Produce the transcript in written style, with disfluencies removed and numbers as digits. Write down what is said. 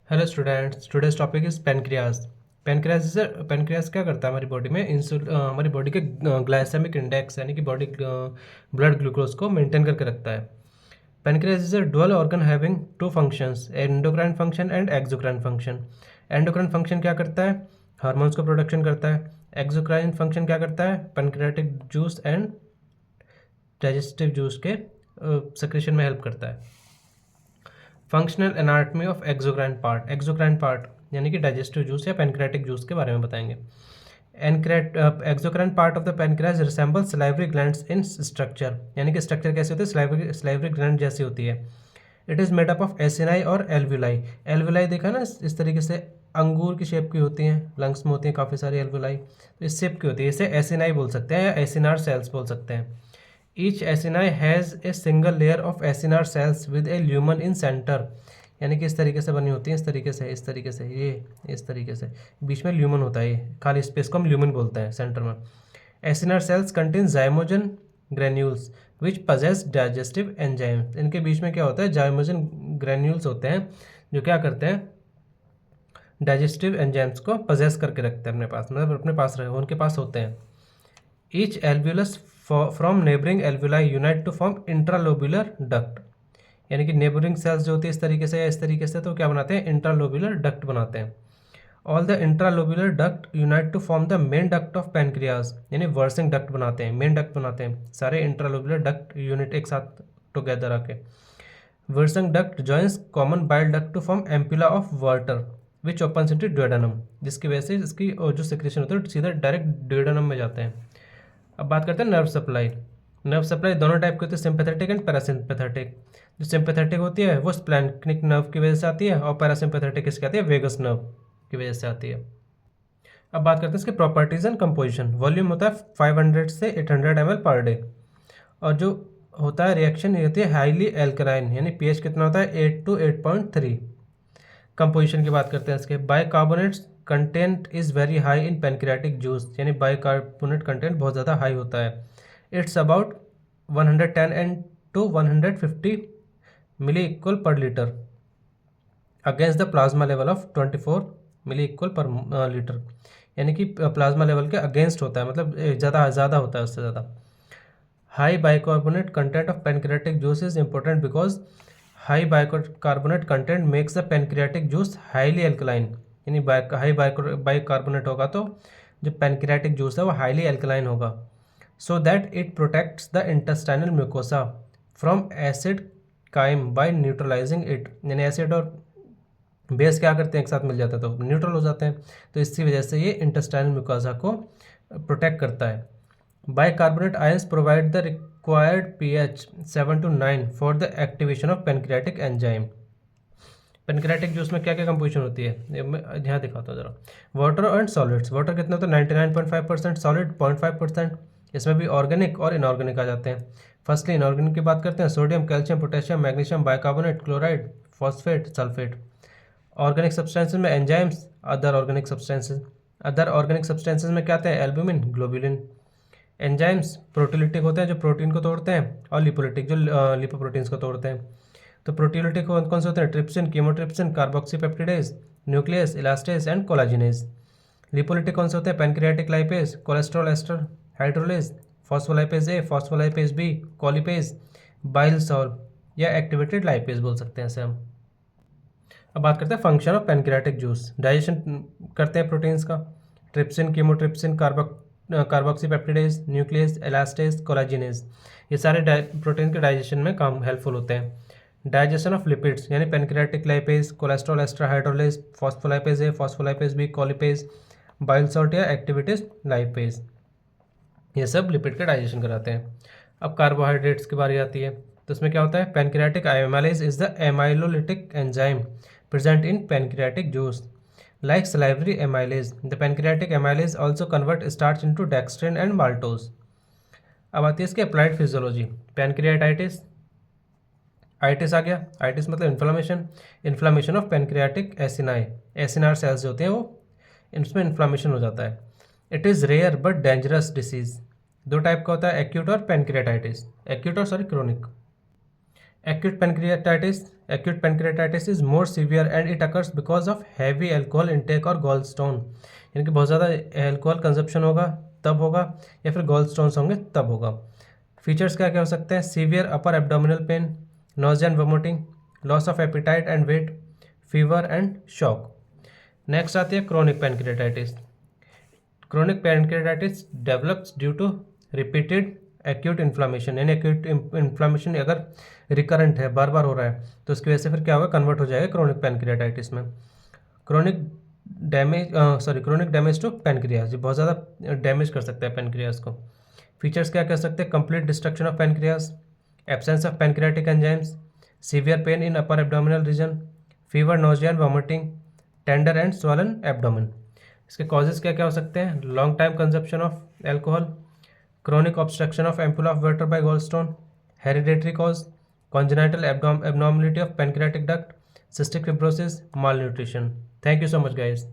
Hello students, today's topic is pancreas. Pancreas क्या करता है हमारी बॉडी में? हमारी बॉडी के ग्लाइसेमिक इंडेक्स यानी कि बॉडी ब्लड ग्लूकोज को मेंटेन करके रखता है। Pancreas is a dual organ having two functions, endocrine function and exocrine function. Endocrine function क्या करता है? हार्मोन्स को प्रोडक्शन करता है। एक्सोक्राइन फंक्शन क्या करता है? Pancreatic juice and digestive juice के सेक्रेशन में हेल्प करता है। Functional anatomy of exocrine part यानी कि डाइजेस्टिव जूस या पेनक्रेटिक जूस के बारे में बताएंगे। Exocrine part of the pancreas resemble salivary glands in structure, यानी कि स्ट्रक्चर कैसी होती है? सलाइवरी ग्लैंड जैसी होती है। It is made up of acini और एल्वुलाई। एल्वुलाई देखा ना, इस तरीके से अंगूर की शेप की होती हैं, लंग्स में होती हैं काफ़ी सारी एल्वुलाई, तो इस शेप की होती है। इसे एसिनाई बोल सकते हैं या एसिनार सेल्स बोल सकते हैं। Each acini has a single layer of acinar cells with a lumen in centre, यानी कि इस तरीके से बनी होती है, इस तरीके से ये इस तरीके से बीच में ल्यूमन होता है, ये खाली स्पेस को हम ल्यूमन बोलते हैं सेंटर में। Acinar cells contain zymogen granules which possess digestive enzyme. इनके बीच में क्या होता है? जाइमोजन ग्रेन्यूल्स होते हैं जो क्या करते हैं? डाइजेस्टिव एंजाइम्स को पजेस करके रखते हैं अपने पास, मतलब अपने पास रहे उनके पास होते हैं। Each alveolus from neighbouring alveoli unite to form intralobular duct, यानी कि नेबरिंग सेल्स जो होती है इस तरीके से या इस तरीके से, तो क्या बनाते हैं? इंट्रालोब्यूलर डक्ट बनाते हैं। All the intralobular duct unite to form the main duct of pancreas, यानी वर्सिंग डक्ट बनाते हैं, मेन डक्ट बनाते हैं। सारे इंट्रालोब्यूलर डक्ट यूनिट एक साथ टुगेदर आके Wirsung duct joins common bile duct to form ampulla of Vater which opens into duodenum, जिसकी वजह से इसकी जो सिक्रेशन होता है सीधा डायरेक्ट डुओडेनम में जाते हैं। अब बात करते हैं नर्व सप्लाई। नर्व सप्लाई दोनों टाइप की होती है, सिंपैथेटिक एंड पैरासिम्पैथेटिक। जो सिंपैथेटिक होती है वो स्प्लैंक्निक नर्व की वजह से आती है, और पैरासिम्पैथेटिक इसकी आती है वेगस नर्व की वजह से आती है। अब बात करते हैं इसके प्रॉपर्टीज एंड कंपोजिशन। वॉल्यूम होता है 500 से 800 ml पर डे, और जो होता है रिएक्शन ये होती है हाईली एल्कलाइन, यानी पीएच कितना होता है? 8 to 8.3। कंपोजिशन की बात करते हैं इसके। Bicarbonates content is very high in pancreatic juice, यानी बाइकार्बोनेट कंटेंट बहुत ज़्यादा हाई होता है। It's about 110 and to 150 milli equal per litre against the plasma level of 24 milli equal per litre, यानी कि प्लाज्मा लेवल के अगेंस्ट होता है, मतलब ज़्यादा होता है उससे ज़्यादा। High bicarbonate content of pancreatic juice is important because high bicarbonate content makes the pancreatic juice highly alkaline, यानी हाई बाइकार्बोनेट होगा तो जो पेनक्रियाटिक जूस है वो हाईली एल्कलाइन होगा। So that it protects the intestinal mucosa from acid chyme by neutralising it, यानी acid और base क्या करते हैं? एक साथ मिल जाते हैं तो न्यूट्रल हो जाते हैं, तो इसी वजह से ये इंटेस्टाइनल म्यूकोसा को प्रोटेक्ट करता है। Bicarbonate ions provide the required pH 7 to 9 for the activation of pancreatic enzyme. Pancreatic juice में क्या क्या कंपोजिशन होती है मैं यहाँ दिखाता हूँ जरा। Water and solids. वाटर कितना होता है? 99.5%, सॉलिड 0.5%। इसमें भी ऑर्गेनिक और इनऑर्गेनिक आ जाते हैं। फर्स्टली इनऑर्गेनिक की बात करते हैं। Sodium, calcium, potassium, magnesium, bicarbonate, chloride, phosphate, sulphate. Organic substances में enzymes, other organic substances. Other organic substances में क्या आते हैं? Albumin, globulin. एंजाइम्स प्रोटीलिटिक होते हैं जो प्रोटीन को तोड़ते हैं, और लिपोलिटिक जो लिपोप्रोटीन्स को तोड़ते हैं। तो प्रोटीलिटिक कौन कौन से होते हैं? Trypsin, chymotrypsin, carboxypeptidase, nuclease, elastase and collagenase. Lipolytic कौन से होते हैं? Pancreatic lipase, cholesterol ester hydrolase, phospholipase A, phospholipase B, colipase, bile salt या एक्टिवेटेड लाइपेज बोल सकते हैं इसे हम। अब बात करते हैं function of pancreatic juice. Digestion करते हैं प्रोटीन्स का। Trypsin, chymotrypsin, carboxypeptidase, nuclease, elastase, collagenase, ये सारे प्रोटीन के डाइजेशन में काम हेल्पफुल होते हैं। डाइजेशन ऑफ लिपिड्स, यानी pancreatic lipase, cholesterol ester hydrolase, phospholipase A, phospholipase B, colipase, bile salt या एक्टिवेटेज लाइपेज, ये सब लिपिड का डाइजेशन कराते हैं। अब कार्बोहाइड्रेट्स की बारी आती है, तो इसमें क्या होता है? Pancreatic amylase is the amylolytic enzyme present in pancreatic juice. Like salivary amylase, the pancreatic amylase also convert starch into dextrin and maltose. अब आती है इसकी अप्लाइड फिजियोलॉजी। पैनक्रियाटाइटिस, आइटिस आ गया। आइटिस मतलब inflammation, inflammation of pancreatic acini, acinar cells जो होते हैं वो इसमें इन्फ्लामेशन हो जाता है। It is rare but dangerous disease. दो टाइप का होता है, एक्यूट और पैनक्रियाटाइटिस, एक्यूट और chronic. Acute pancreatitis acute pancreatitis is more severe and it occurs because of heavy alcohol intake और gallstone, यानी कि बहुत ज़्यादा अल्कोहल कंजप्शन होगा तब होगा, या फिर गॉलस्टोन्स होंगे तब होगा। फीचर्स क्या क्या हो सकते हैं? Severe upper abdominal pain, nausea and vomiting, loss of appetite and weight, fever and shock. Next आती है chronic pancreatitis. Chronic pancreatitis develops due to repeated acute inflammation, यानी एक्यूट इन्फ्लामेशन अगर रिकरेंट है, बार बार हो रहा है, तो उसकी वजह से फिर क्या होगा, कन्वर्ट हो जाएगा क्रोनिक पैनक्रेटाइटिस में। क्रोनिक डैमेज टू पैनक्रियाज, बहुत ज़्यादा डैमेज कर सकता है पैनक्रियाज को। फीचर्स क्या कह सकते हैं? Complete destruction of pancreas, absence of pancreatic enzymes, severe pain in upper abdominal region, fever, nausea and vomiting, tender and swollen abdomen. इसके कॉजेज क्या क्या हो सकते हैं? Long time consumption of alcohol, chronic obstruction of ampulla of Werter by gallstone, hereditary cause, congenital abnormality of pancreatic duct, cystic fibrosis, malnutrition. Thank you so much, guys.